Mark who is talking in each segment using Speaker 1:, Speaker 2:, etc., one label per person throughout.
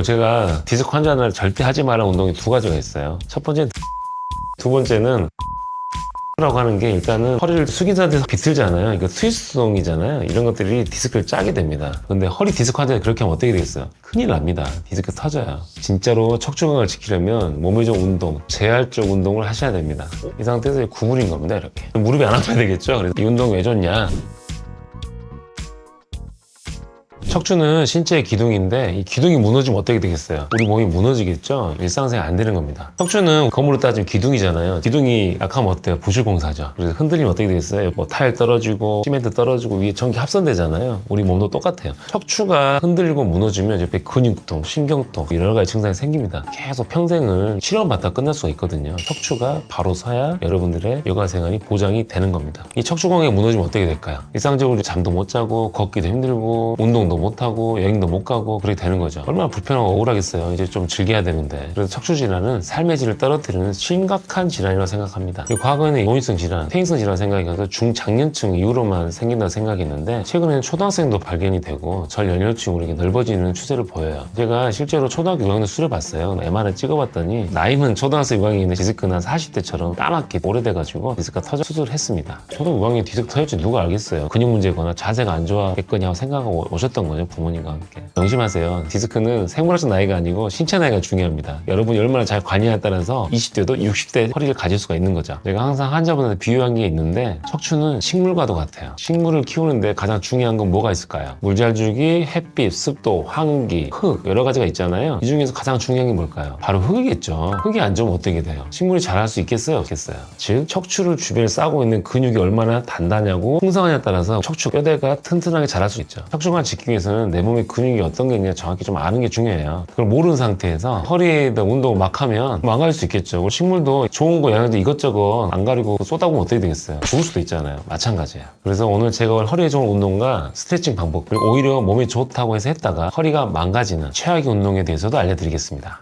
Speaker 1: 제가 디스크 환자는 절대 하지 말라는 운동이 두 가지가 있어요. 첫 번째는 두 번째는 라고 하는 게 일단은 허리를 숙인 상태에서 비틀잖아요. 이거 트위스트동이잖아요. 이런 것들이 디스크를 짜게 됩니다. 근데 허리 디스크 환자가 그렇게 하면 어떻게 되겠어요? 큰일 납니다. 디스크 터져요. 진짜로 척추 건강을 지키려면 몸의 좀 운동, 재활적 운동을 하셔야 됩니다. 이 상태에서 구부린 겁니다. 이렇게. 무릎이 안 아파야 되겠죠? 그래서 이 운동 왜 좋냐? 척추는 신체의 기둥인데 이 기둥이 무너지면 어떻게 되겠어요? 우리 몸이 무너지겠죠? 일상생활 안 되는 겁니다. 척추는 검으로 따지면 기둥이잖아요. 기둥이 약하면 어때요? 부실공사죠. 그래서 흔들리면 어떻게 되겠어요? 뭐 타일 떨어지고 시멘트 떨어지고 위에 전기 합선되잖아요. 우리 몸도 똑같아요. 척추가 흔들리고 무너지면 옆에 근육통, 신경통 여러 가지 증상이 생깁니다. 계속 평생을 치료받다 끝날 수가 있거든요. 척추가 바로 서야 여러분들의 여가생활이 보장이 되는 겁니다. 이 척추 건강이 무너지면 어떻게 될까요? 일상적으로 잠도 못 자고 걷기도 힘들고 운동도 못하고 여행도 못 가고 그렇게 되는 거죠. 얼마나 불편하고 억울하겠어요. 이제 좀 즐겨야 되는데. 그래서 척추 질환은 삶의 질을 떨어뜨리는 심각한 질환이라고 생각합니다. 과거에는 노인성 질환, 퇴행성 질환 생각이 가서 중장년층 이후로만 생긴다고 생각했는데 최근에는 초등학생도 발견이 되고 절연령층으로 이렇게 넓어지는 추세를 보여요. 제가 실제로 초등학교 6학년 수술해봤어요. MRI 찍어봤더니 나이는 초등학생 6학년인데 디스크는 40대처럼 까맣게 오래돼가지고 디스크가 터져 수술을 했습니다. 초등 6학년 디스크 터질지 누가 알겠어요. 근육 문제거나 자세가 안 좋아했거냐고 생각하고 오셨던 거죠. 부모님과 함께. 명심하세요. 디스크는 생물학적 나이가 아니고 신체 나이가 중요합니다. 여러분이 얼마나 잘 관리에 따라서 20대도 60대 허리를 가질 수가 있는 거죠. 제가 항상 환자분한테 비유한 게 있는데 척추는 식물과도 같아요. 식물을 키우는데 가장 중요한 건 뭐가 있을까요? 물 잘 주기, 햇빛, 습도, 환기, 흙 여러 가지가 있잖아요. 이 중에서 가장 중요한 게 뭘까요? 바로 흙이겠죠. 흙이 안 좋으면 어떻게 돼요? 식물이 자랄 수 있겠어요? 없겠어요? 즉 척추를 주변에 싸고 있는 근육이 얼마나 단단하고 풍성하냐에 따라서 척추 뼈대가 튼튼하게 자랄 수 있죠. 척추관 지키기 위해서는 내 몸의 근육이 어떤 게 있냐 정확히 좀 아는 게 중요해요. 그걸 모르는 상태에서 허리에다 운동을 막 하면 망갈 수 있겠죠. 식물도 좋은 거 영양제 이것저것 안 가리고 쏟아보면 어떻게 되겠어요? 죽을 수도 있잖아요. 마찬가지예요. 그래서 오늘 제가 허리에 좋은 운동과 스트레칭 방법 그리고 오히려 몸에 좋다고 해서 했다가 허리가 망가지는 최악의 운동에 대해서도 알려드리겠습니다.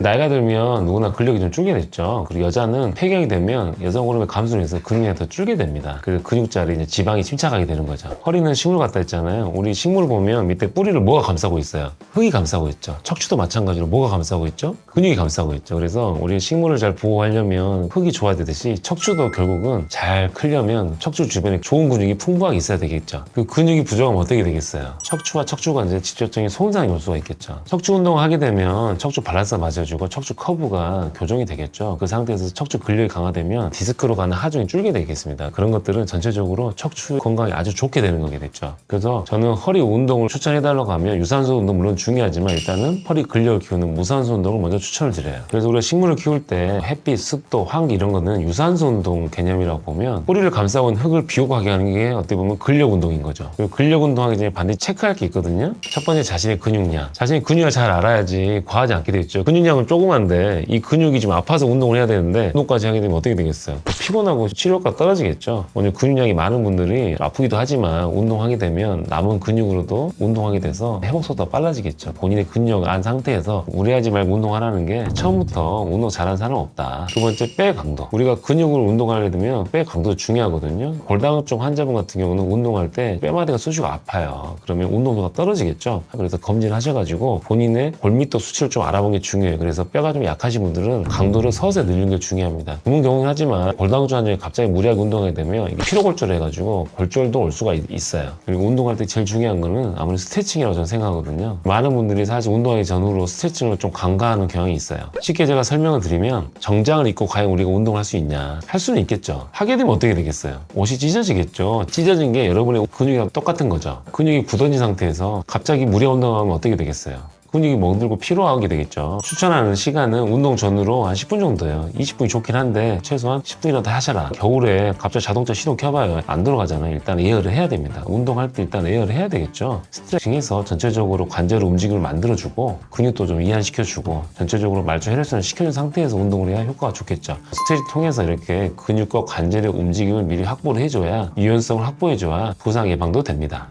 Speaker 1: 나이가 들면 누구나 근력이 좀 줄게 됐죠. 그리고 여자는 폐경이 되면 여성 호르몬 감소를 해서 근육이 더 줄게 됩니다. 그래서 근육자리 이제 지방이 침착하게 되는 거죠. 허리는 식물 같다 했잖아요. 우리 식물 보면 밑에 뿌리를 뭐가 감싸고 있어요? 흙이 감싸고 있죠. 척추도 마찬가지로 뭐가 감싸고 있죠? 근육이 감싸고 있죠. 그래서 우리 식물을 잘 보호하려면 흙이 좋아야 되듯이 척추도 결국은 잘 크려면 척추 주변에 좋은 근육이 풍부하게 있어야 되겠죠. 그 근육이 부족하면 어떻게 되겠어요? 척추와 척추관節직접적인 손상이 올 수가 있겠죠. 척추 운동을 하게 되면 척추 밸런스가 맞아주고 척추 커브가 교정이 되겠죠. 그 상태에서 척추 근력이 강화되면 디스크로 가는 하중이 줄게 되겠습니다. 그런 것들은 전체적으로 척추 건강이 아주 좋게 되는 거게 됐죠. 그래서 저는 허리 운동을 추천해달라고 하면 유산소 운동 물론 중요하지만 일단은 허리 근력을 키우는 무산소 운동을 먼저 추천을 드려요. 그래서 우리가 식물을 키울 때 햇빛, 습도, 환기 이런 거는 유산소 운동 개념이라고 보면 뿌리를 감싸고 있는 흙을 비옥하게 하는 게 어떻게 보면 근력 운동인 거죠. 그리고 근력 운동하기 전에 반드시 체크할 게 있거든요. 첫 번째 자신의 근육량. 자신의 근육을 잘 알아야지 과하지 않게 되겠죠. 근육량은 조그만데 이 근육이 좀 아파서 운동을 해야 되는데 운동까지 하게 되면 어떻게 되겠어요? 피곤하고 치료가 떨어지겠죠. 오늘 근육량이 많은 분들이 아프기도 하지만 운동하게 되면 남은 근육으로도 운동하게 돼서 회복 속도가 빨라지겠죠. 본인의 근육 안 상태에서 무리하지 말고 운동하라는 게 처음부터 운동 잘하는 사람은 없다. 두 번째 뼈 강도. 우리가 근육으로 운동하게 되면 뼈 강도도 중요하거든요. 골다공증 환자분 같은 경우는 운동할 때 뼈마디가 쑤시고 아파요. 그러면 운동도가 떨어지겠죠. 그래서 검진을 하셔가지고 본인의 골밀도 수치를 좀 알아보는 게 중요해요. 그래서 뼈가 좀 약하신 분들은 강도를 서서히 늘리는 게 중요합니다. 드문 경우는 하지만 골다공증 환자가 갑자기 무리하게 운동하게 되면 이게 피로골절을 해가지고 골절도 올 수가 있어요. 그리고 운동할 때 제일 중요한 거는 아무래도 스트레칭이라고 저는 생각하거든요. 많은 분들이 사실 운동하기 전후로 스트레칭을 좀 간과하는 경향이 있어요. 쉽게 제가 설명을 드리면 정장을 입고 과연 우리가 운동할 수 있냐? 할 수는 있겠죠. 하게 되면 어떻게 되겠어요? 옷이 찢어지겠죠. 찢어진 게 여러분의 근육이랑 똑같은 거죠. 근육이 굳어진 상태에서 갑자기 무리한 운동하면 어떻게 되겠어요? 근육이 멍들고 피로하게 되겠죠. 추천하는 시간은 운동 전후로 한 10분 정도예요. 20분이 좋긴 한데 최소한 10분이라도 하셔라. 겨울에 갑자기 자동차 시동 켜봐요. 안 들어가잖아요. 일단 에어를 해야 됩니다. 운동할 때 일단 에어를 해야 되겠죠. 스트레칭해서 전체적으로 관절 움직임을 만들어주고 근육도 좀 이완시켜주고 전체적으로 말초 혈액순환을 시켜준 상태에서 운동을 해야 효과가 좋겠죠. 스트레칭 통해서 이렇게 근육과 관절의 움직임을 미리 확보를 해줘야 유연성을 확보해줘야 부상 예방도 됩니다.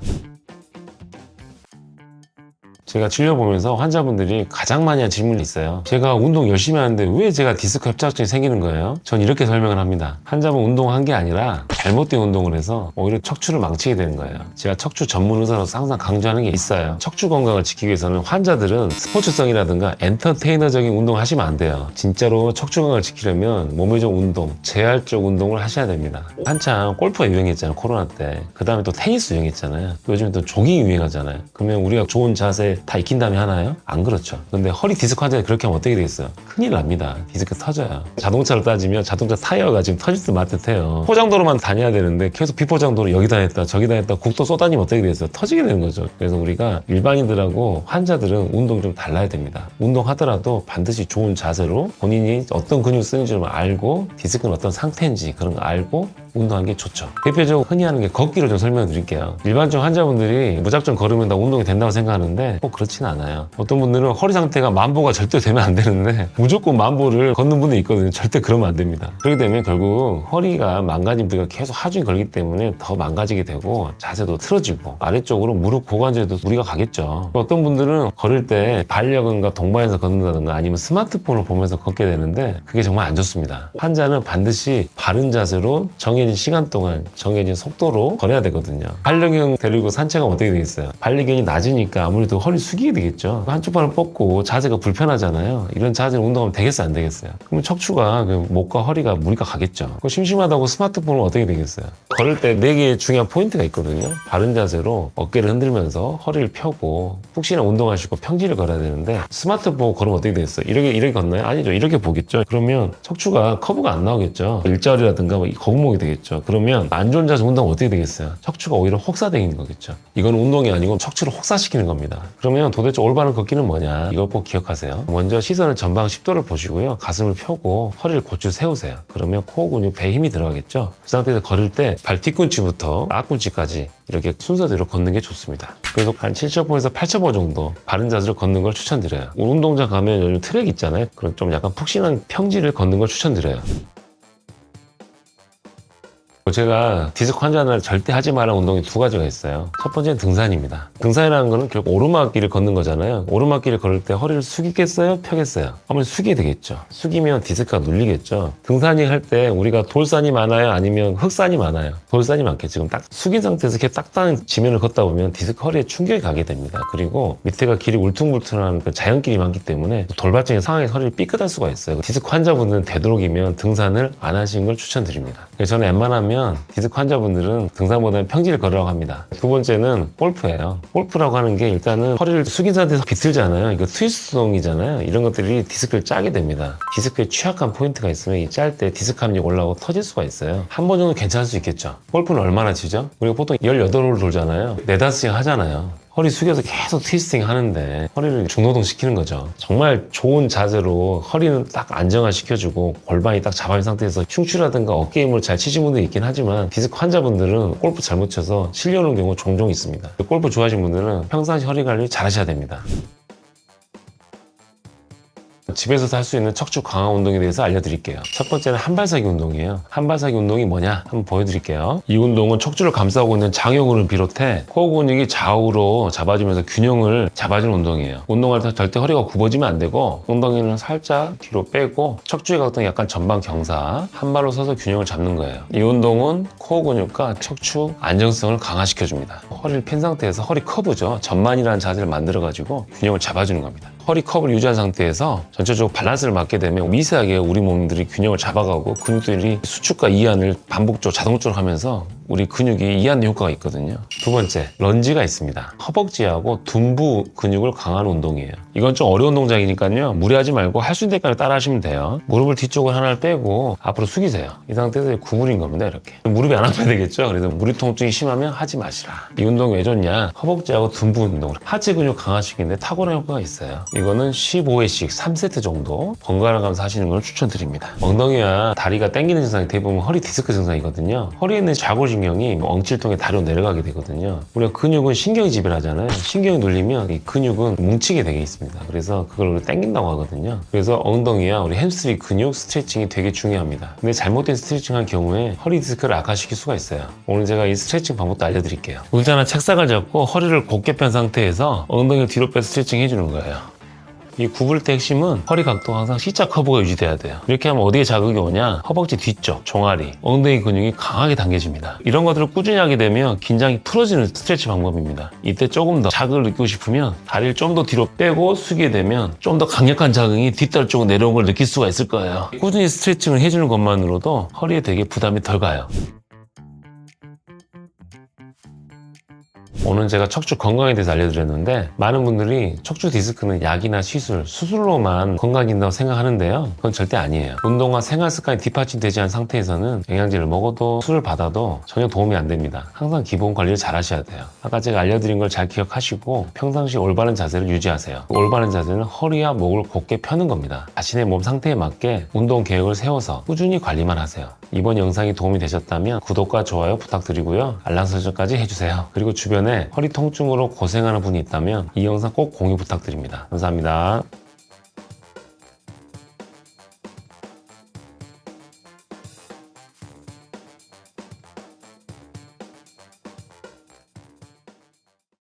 Speaker 1: 제가 진료 보면서 환자분들이 가장 많이 한 질문이 있어요. 제가 운동 열심히 하는데 왜 제가 디스크 협착증이 생기는 거예요? 전 이렇게 설명을 합니다. 환자분 운동한 게 아니라 잘못된 운동을 해서 오히려 척추를 망치게 되는 거예요. 제가 척추 전문 의사로서 항상 강조하는 게 있어요. 척추 건강을 지키기 위해서는 환자들은 스포츠성이라든가 엔터테이너적인 운동을 하시면 안 돼요. 진짜로 척추 건강을 지키려면 몸의 적 운동, 재활적 운동을 하셔야 됩니다. 한참 골프가 유행했잖아요, 코로나 때. 그 다음에 또 테니스 유행했잖아요. 요즘 또 조깅이 유행하잖아요. 그러면 우리가 좋은 자세 다 익힌 다음에 하나요? 안 그렇죠. 근데 허리 디스크 환자가 그렇게 하면 어떻게 되겠어요? 큰일 납니다. 디스크 터져요. 자동차로 따지면 자동차 타이어가 지금 터질 듯 말듯해요. 포장도로만 다녀야 되는데 계속 비포장도로 여기다 했다 저기다 했다 국도 쏟아지면 어떻게 되겠어요? 터지게 되는 거죠. 그래서 우리가 일반인들하고 환자들은 운동 좀 달라야 됩니다. 운동하더라도 반드시 좋은 자세로 본인이 어떤 근육 쓰는지 좀 알고 디스크는 어떤 상태인지 그런 거 알고 운동하는 게 좋죠. 대표적으로 흔히 하는 게 걷기를 좀 설명해 드릴게요. 일반적 환자분들이 무작정 걸으면 다 운동이 된다고 생각하는데 꼭 그렇지는 않아요. 어떤 분들은 허리 상태가 만보가 절대 되면 안 되는데 무조건 만보를 걷는 분도 있거든요. 절대 그러면 안 됩니다. 그렇기 때문에 결국 허리가 망가진 부위가 계속 하중이 걸리기 때문에 더 망가지게 되고 자세도 틀어지고 아래쪽으로 무릎 고관절에도 무리가 가겠죠. 어떤 분들은 걸을 때 반려견과 동반해서 걷는다든가 아니면 스마트폰을 보면서 걷게 되는데 그게 정말 안 좋습니다. 환자는 반드시 바른 자세로 정해진 시간 동안 정해진 속도로 걸어야 되거든요. 반려견 데리고 산책하면 어떻게 되겠어요? 반려견이 낮으니까 아무래도 허리 숙이게 되겠죠. 한쪽 발을 뻗고 자세가 불편하잖아요. 이런 자세로 운동하면 되겠어요? 안 되겠어요? 그럼 척추가 목과 허리가 무리가 가겠죠. 심심하다고 스마트폰은 어떻게 되겠어요? 걸을 때 4개의 중요한 포인트가 있거든요. 바른 자세로 어깨를 흔들면서 허리를 펴고 푹신한 운동하시고 평지를 걸어야 되는데 스마트폰 걸으면 어떻게 되겠어요? 이렇게 걷나요? 아니죠. 이렇게 보겠죠. 그러면 척추가 커브가 안 나오겠죠. 일자리라든가 거북목이 되겠죠. 그러면 안 좋은 자세 운동은 어떻게 되겠어요? 척추가 오히려 혹사되는 거겠죠. 이건 운동이 아니고 척추를 혹사시키는 겁니다. 그러면 도대체 올바른 걷기는 뭐냐? 이걸 꼭 기억하세요. 먼저 시선을 전방 10도를 보시고요. 가슴을 펴고 허리를 곧줄 세우세요. 그러면 코어 근육, 배에 힘이 들어가겠죠. 그 상태에서 걸을 때 발 뒤꿈치부터 앞꿈치까지 이렇게 순서대로 걷는 게 좋습니다. 그래서 한 7,000보에서 8,000보 정도 바른 자세로 걷는 걸 추천드려요. 운동장 가면 요즘 트랙 있잖아요. 그런 좀 약간 푹신한 평지를 걷는 걸 추천드려요. 제가 디스크 환자는 절대 하지 말라는 운동이 2가지가 있어요. 첫 번째는 등산입니다. 등산이라는 거는 결국 오르막길을 걷는 거잖아요. 오르막길을 걸을 때 허리를 숙이겠어요? 펴겠어요? 아무래도 숙이게 되겠죠. 숙이면 디스크가 눌리겠죠. 등산이 할 때 우리가 돌산이 많아요? 아니면 흑산이 많아요? 돌산이 많겠죠. 지금 딱 숙인 상태에서 이렇게 딱딱한 지면을 걷다 보면 디스크 허리에 충격이 가게 됩니다. 그리고 밑에가 길이 울퉁불퉁한 그 자연길이 많기 때문에 돌발적인 상황에서 허리를 삐끗할 수가 있어요. 디스크 환자분들은 되도록이면 등산을 안 하시는 걸 추천드립니다. 그래서 저는 웬만하면 디스크 환자분들은 등산보다는 평지를 걸으라고 합니다. 2번째는 골프예요. 골프라고 하는 게 일단은 허리를 숙인 상태에서 비틀잖아요. 이거 트위스트동이잖아요. 이런 것들이 디스크를 짜게 됩니다. 디스크에 취약한 포인트가 있으면 이 짤 때 디스크 압력이 올라오고 터질 수가 있어요. 한 번 정도 괜찮을 수 있겠죠. 골프는 얼마나 치죠? 우리가 보통 18홀을 돌잖아요. 4-5시간 하잖아요. 허리 숙여서 계속 트위스팅 하는데 허리를 중노동 시키는 거죠. 정말 좋은 자세로 허리는 딱 안정화 시켜주고 골반이 딱 잡아진 상태에서 흉추라든가 어깨 힘을 잘 치신 분도 있긴 하지만 디스크 환자분들은 골프 잘못 쳐서 실려오는 경우가 종종 있습니다. 골프 좋아하시는 분들은 평상시 허리 관리 잘 하셔야 됩니다. 집에서도 할 수 있는 척추 강화 운동에 대해서 알려드릴게요. 첫 번째는 한발사기 운동이에요. 한발사기 운동이 뭐냐? 한번 보여드릴게요. 이 운동은 척추를 감싸고 있는 장요근을 비롯해 코어 근육이 좌우로 잡아주면서 균형을 잡아주는 운동이에요. 운동할 때 절대 허리가 굽어지면 안 되고 엉덩이는 살짝 뒤로 빼고 척추에 가까운 약간 전방 경사 한 발로 서서 균형을 잡는 거예요. 이 운동은 코어 근육과 척추 안정성을 강화시켜줍니다. 허리를 핀 상태에서 허리 커브죠. 전만이라는 자세를 만들어가지고 균형을 잡아주는 겁니다. 허리 컵을 유지한 상태에서 전체적으로 밸런스를 맞게 되면 미세하게 우리 몸들이 균형을 잡아가고 근육들이 수축과 이완을 반복적으로 자동적으로 하면서 우리 근육이 이완 효과가 있거든요. 2번째, 런지가 있습니다. 허벅지하고 둔부 근육을 강화하는 운동이에요. 이건 좀 어려운 동작이니까요. 무리하지 말고 할 수 있는 데까지 따라 하시면 돼요. 무릎을 뒤쪽으로 하나를 빼고 앞으로 숙이세요. 이 상태에서 구부린 겁니다. 이렇게. 무릎이 안 아파야 되겠죠. 그래서 무릎 통증이 심하면 하지 마시라. 이 운동이 왜 좋냐? 허벅지하고 둔부 운동을 하체 근육 강화시키는데 탁월한 효과가 있어요. 이거는 15회씩 3세트 정도 번갈아 가면서 하시는 걸 추천드립니다. 엉덩이와 다리가 당기는 증상이 대부분 허리 디스크 증상이거든요. 허리에 있는 좌골신경이 엉치를 통해 다리로 내려가게 되거든요. 우리가 근육은 신경이 지배를 하잖아요. 신경이 눌리면 이 근육은 뭉치게 되게 있습니다. 그래서 그걸 우리 당긴다고 하거든요. 그래서 엉덩이와 우리 햄스트링 근육 스트레칭이 되게 중요합니다. 근데 잘못된 스트레칭 할 경우에 허리 디스크를 악화시킬 수가 있어요. 오늘 제가 이 스트레칭 방법도 알려드릴게요. 의자나 책상을 잡고 허리를 곧게 편 상태에서 엉덩이를 뒤로 빼서 스트레칭 해주는 거예요. 이 굽을 때 핵심은 허리 각도가 항상 C자 커브가 유지돼야 돼요. 이렇게 하면 어디에 자극이 오냐? 허벅지 뒤쪽, 종아리, 엉덩이 근육이 강하게 당겨집니다. 이런 것들을 꾸준히 하게 되면 긴장이 풀어지는 스트레치 방법입니다. 이때 조금 더 자극을 느끼고 싶으면 다리를 좀 더 뒤로 빼고 숙이게 되면 좀 더 강력한 자극이 뒷다리 쪽으로 내려온 걸 느낄 수가 있을 거예요. 꾸준히 스트레칭을 해주는 것만으로도 허리에 되게 부담이 덜 가요. 오늘 제가 척추 건강에 대해서 알려드렸는데 많은 분들이 척추 디스크는 약이나 시술, 수술로만 건강해진다고 생각하는데요. 그건 절대 아니에요. 운동과 생활 습관이 뒷받침되지 않은 상태에서는 영양제를 먹어도 수술을 받아도 전혀 도움이 안 됩니다. 항상 기본 관리를 잘 하셔야 돼요. 아까 제가 알려드린 걸 잘 기억하시고 평상시 올바른 자세를 유지하세요. 올바른 자세는 허리와 목을 곧게 펴는 겁니다. 자신의 몸 상태에 맞게 운동 계획을 세워서 꾸준히 관리만 하세요. 이번 영상이 도움이 되셨다면 구독과 좋아요 부탁드리고요. 알람 설정까지 해주세요. 그리고 주변에 허리 통증으로 고생하는 분이 있다면 이 영상 꼭 공유 부탁드립니다. 감사합니다.